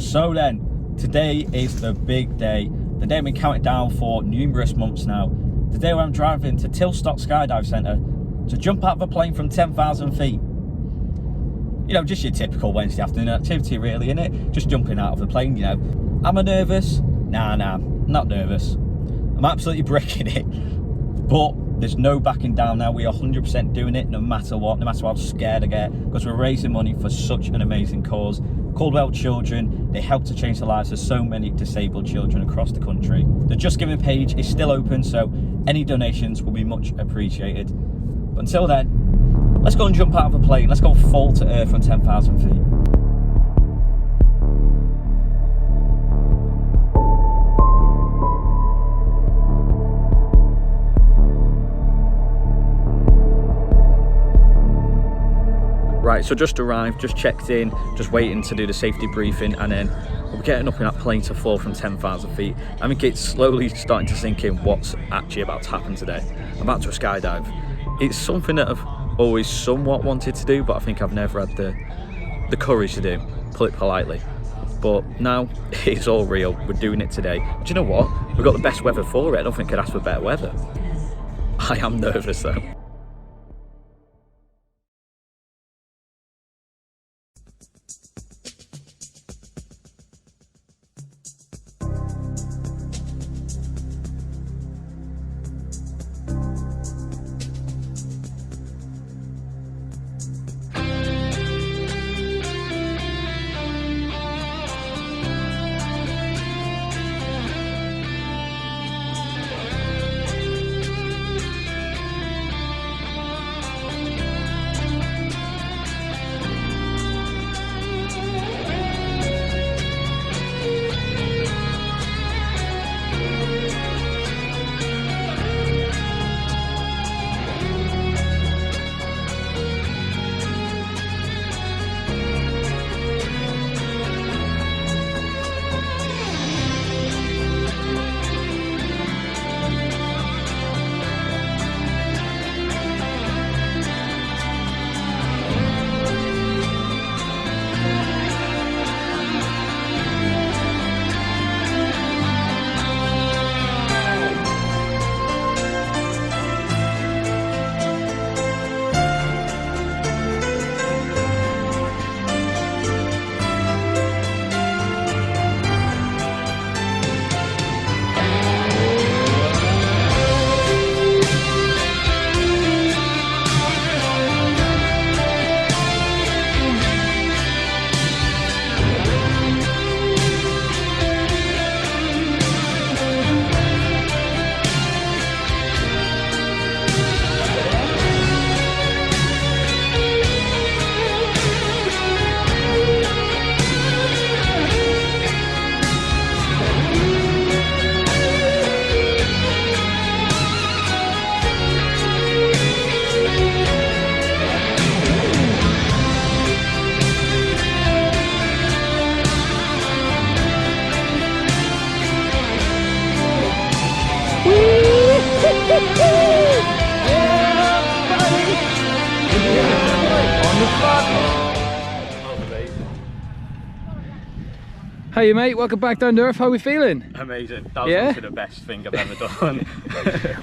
So then, today is the big day. The day I've been counting down for numerous months now. The day where I'm driving to Tilstock Skydive Centre to jump out of a plane from 10,000 feet. You know, just your typical Wednesday afternoon activity really, innit? Just jumping out of a plane, you know. Am I nervous? Nah, not nervous. I'm absolutely bricking it. But there's no backing down now. We are 100% doing it no matter what, no matter how scared I get, because we're raising money for such an amazing cause. Caudwell children, they help to change the lives of so many disabled children across the country. The Just Giving page is still open, so any donations will be much appreciated. But until then, let's go and jump out of a plane. Let's go fall to earth from 10,000 feet. Right, so just arrived, just checked in, just waiting to do the safety briefing, and then we're getting up in that plane to fall from 10,000 feet. I think it's slowly starting to sink in what's actually about to happen today. I'm about to a skydive. It's something that I've always somewhat wanted to do, but I think I've never had the courage to do, put it politely. But now it's all real, we're doing it today. Do you know what? We've got the best weather for it. I don't think I'd ask for better weather. I am nervous though. Hey mate, welcome back down to earth. How are we feeling? Amazing. That was honestly the best thing I've ever done.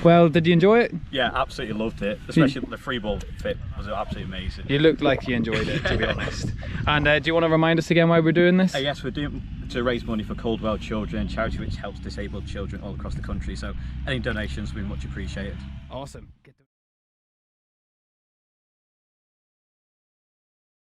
Well, did you enjoy it? Yeah, absolutely loved it. Especially the free ball fit was absolutely amazing. You looked like you enjoyed it, to be honest. And do you want to remind us again why we're doing this? Yes, we're doing to raise money for Caudwell children, a charity which helps disabled children all across the country. So any donations will be much appreciated. Awesome.